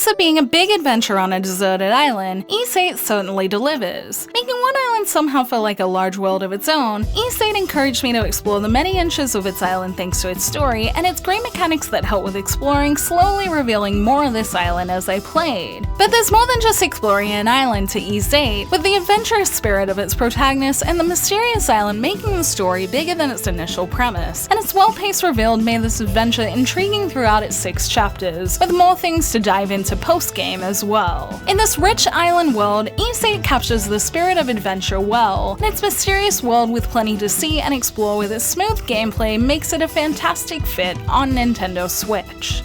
of being a big adventure on a deserted island, VIII certainly delivers. Making one island somehow feel like a large world of its own, VIII encouraged me to explore the many inches of its island thanks to its story and its great mechanics that help with exploring, slowly revealing more of this island as I played. But there's more than just exploring an island to VIII, with the adventurous spirit of its protagonist and the mysterious island making the story bigger than its initial premise, and its well-paced reveal made this adventure intriguing throughout its 6 chapters, with more things to dive into post-game as well. In this rich island world, VIII captures the spirit of adventure well, and its mysterious world with plenty to see and explore with its smooth gameplay makes it a fantastic fit on Nintendo Switch.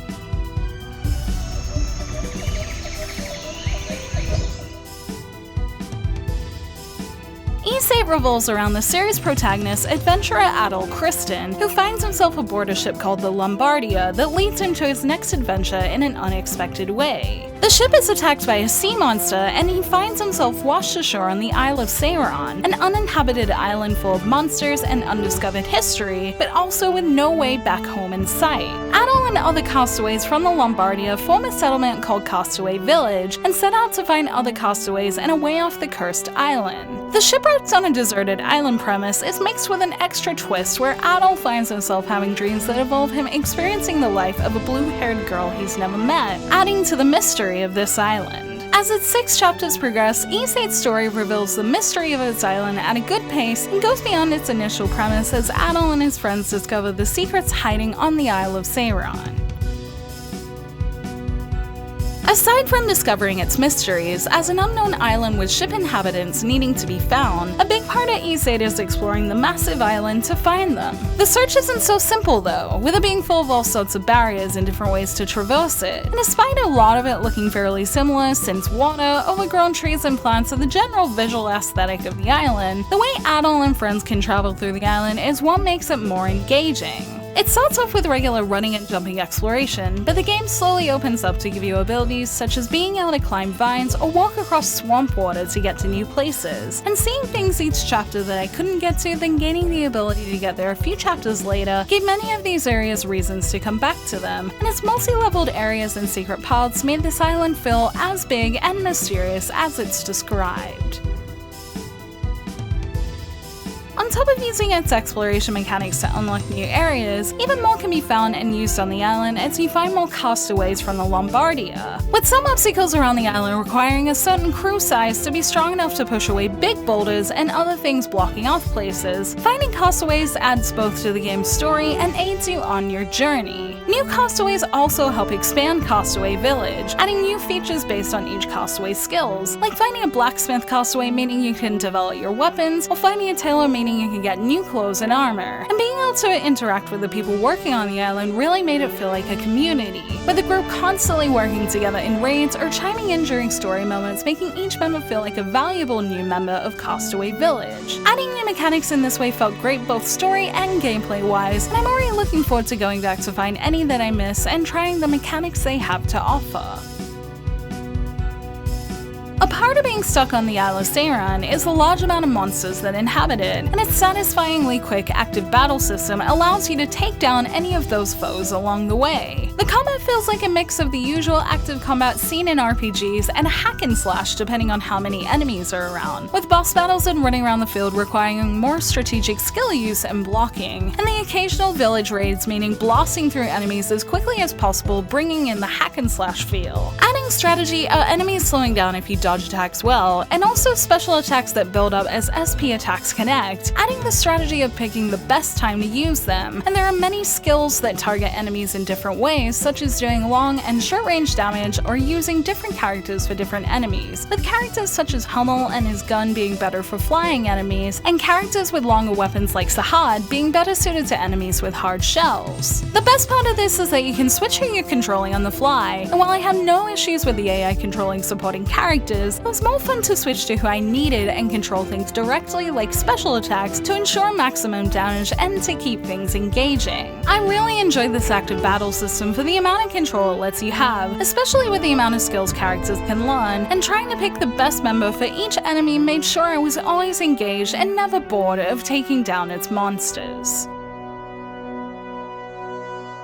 VIII revolves around the series protagonist, adventurer adult Kristen, who finds himself aboard a ship called the Lombardia that leads him to his next adventure in an unexpected way. The ship is attacked by a sea monster, and he finds himself washed ashore on the Isle of Seiron, an uninhabited island full of monsters and undiscovered history, but also with no way back home in sight. Adol and other castaways from the Lombardia form a settlement called Castaway Village, and set out to find other castaways and a way off the cursed island. The shipwrecks on a deserted island premise is mixed with an extra twist where Adol finds himself having dreams that involve him experiencing the life of a blue-haired girl he's never met, adding to the mystery of this island. As its 6 chapters progress, VIII's story reveals the mystery of its island at a good pace and goes beyond its initial premise as Adol and his friends discover the secrets hiding on the Isle of Seiron. Aside from discovering its mysteries, as an unknown island with ship inhabitants needing to be found, a big part of VIII is exploring the massive island to find them. The search isn't so simple though, with it being full of all sorts of barriers and different ways to traverse it. And despite a lot of it looking fairly similar, since water, overgrown trees and plants are the general visual aesthetic of the island, the way Adol and friends can travel through the island is what makes it more engaging. It starts off with regular running and jumping exploration, but the game slowly opens up to give you abilities such as being able to climb vines or walk across swamp water to get to new places, and seeing things each chapter that I couldn't get to, then gaining the ability to get there a few chapters later, gave many of these areas reasons to come back to them, and its multi-leveled areas and secret paths made this island feel as big and mysterious as it's described. On top of using its exploration mechanics to unlock new areas, even more can be found and used on the island as you find more castaways from the Lombardia. With some obstacles around the island requiring a certain crew size to be strong enough to push away big boulders and other things blocking off places, finding castaways adds both to the game's story and aids you on your journey. New castaways also help expand Castaway Village, adding new features based on each castaway's skills, like finding a blacksmith castaway meaning you can develop your weapons, or finding a tailor meaning you can get new clothes and armor. And being able to interact with the people working on the island really made it feel like a community, with the group constantly working together in raids or chiming in during story moments, making each member feel like a valuable new member of Castaway Village. Adding new mechanics in this way felt great both story and gameplay wise, and I'm already looking forward to going back to find any that I miss and trying the mechanics they have to offer. A part of being stuck on the Isle of Seiron is the large amount of monsters that inhabit it, and its satisfyingly quick active battle system allows you to take down any of those foes along the way. The combat feels like a mix of the usual active combat seen in RPGs and a hack and slash depending on how many enemies are around, with boss battles and running around the field requiring more strategic skill use and blocking, and the occasional village raids meaning blasting through enemies as quickly as possible, bringing in the hack and slash feel. Adding strategy are enemies slowing down if you dodge attacks well, and also special attacks that build up as SP attacks connect, adding the strategy of picking the best time to use them. And there are many skills that target enemies in different ways, such as doing long and short range damage or using different characters for different enemies, with characters such as Hummel and his gun being better for flying enemies, and characters with longer weapons like Sahad being better suited to enemies with hard shells. The best part of this is that you can switch who you're controlling on the fly, and while I had no issues with the AI controlling supporting characters, it was more fun to switch to who I needed and control things directly like special attacks to ensure maximum damage and to keep things engaging. I really enjoyed this active battle system for the amount of control it lets you have, especially with the amount of skills characters can learn, and trying to pick the best member for each enemy made sure I was always engaged and never bored of taking down its monsters.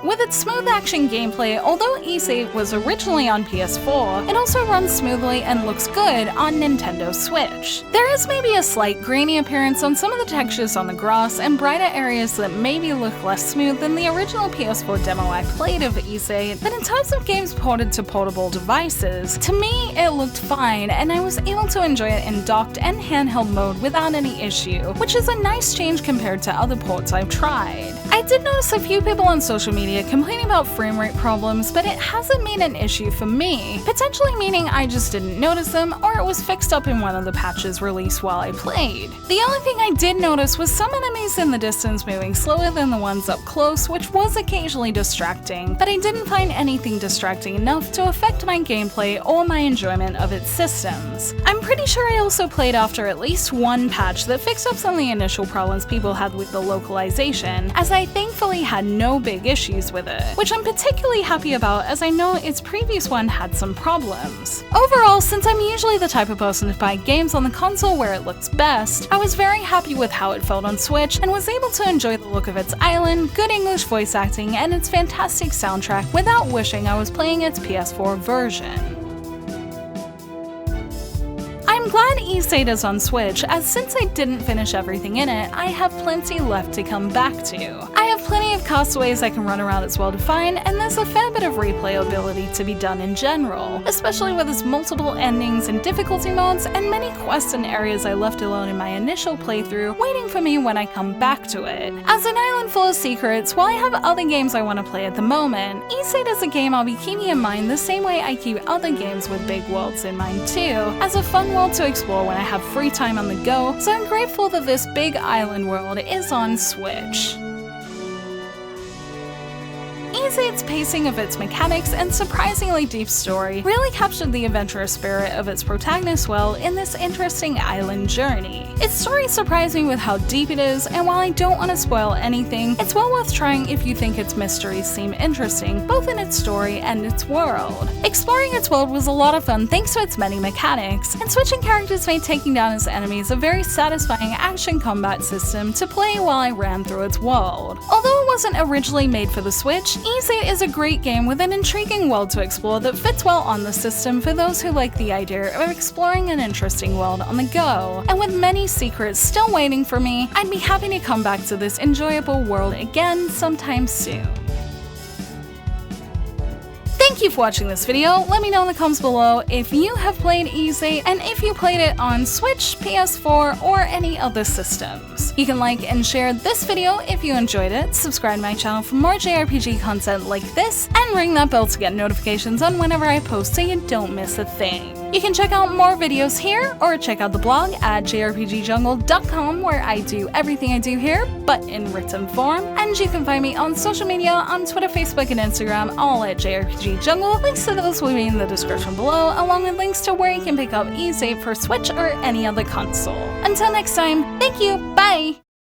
With its smooth action gameplay, although VIII was originally on PS4, it also runs smoothly and looks good on Nintendo Switch. There is maybe a slight grainy appearance on some of the textures on the grass and brighter areas that maybe look less smooth than the original PS4 demo I played of VIII, but in terms of games ported to portable devices, to me it looked fine and I was able to enjoy it in docked and handheld mode without any issue, which is a nice change compared to other ports I've tried. I did notice a few people on social media complaining about frame rate problems, but it hasn't been an issue for me, potentially meaning I just didn't notice them or it was fixed up in one of the patches released while I played. The only thing I did notice was some enemies in the distance moving slower than the ones up close, which was occasionally distracting, but I didn't find anything distracting enough to affect my gameplay or my enjoyment of its systems. I'm pretty sure I also played after at least one patch that fixed up some of the initial problems people had with the localization, as I thankfully had no big issues with it, which I'm particularly happy about as I know its previous one had some problems. Overall, since I'm usually the type of person to buy games on the console where it looks best, I was very happy with how it felt on Switch and was able to enjoy the look of its island, good English voice acting, and its fantastic soundtrack without wishing I was playing its PS4 version. I'm glad VIII is on Switch, as since I didn't finish everything in it, I have plenty left to come back to. I have plenty of castaways I can run around its well-defined, and there's a fair bit of replayability to be done in general, especially with its multiple endings and difficulty modes, and many quests and areas I left alone in my initial playthrough, waiting for me when I come back to it. As an island full of secrets, while I have other games I want to play at the moment, VIII is a game I'll be keeping in mind the same way I keep other games with big worlds in mind too, as a fun world to explore when I have free time on the go, so I'm grateful that this big island world is on Switch. VIII's pacing of its mechanics and surprisingly deep story really captured the adventurous spirit of its protagonist well in this interesting island journey. Its story surprised me with how deep it is, and while I don't want to spoil anything, it's well worth trying if you think its mysteries seem interesting, both in its story and its world. Exploring its world was a lot of fun thanks to its many mechanics, and switching characters made taking down its enemies a very satisfying action combat system to play while I ran through its world. Although it wasn't originally made for the Switch, VIII is a great game with an intriguing world to explore that fits well on the system for those who like the idea of exploring an interesting world on the go. And with many secrets still waiting for me, I'd be happy to come back to this enjoyable world again sometime soon. Thank you for watching this video. Let me know in the comments below if you have played VIII and if you played it on Switch, PS4, or any other systems. You can like and share this video if you enjoyed it, subscribe to my channel for more JRPG content like this, and ring that bell to get notifications on whenever I post so you don't miss a thing. You can check out more videos here, or check out the blog at jrpgjungle.com where I do everything I do here, but in written form. And you can find me on social media on Twitter, Facebook, and Instagram, all at jrpgjungle. Links to those will be in the description below, along with links to where you can pick up VIII for Switch or any other console. Until next time, thank you, bye!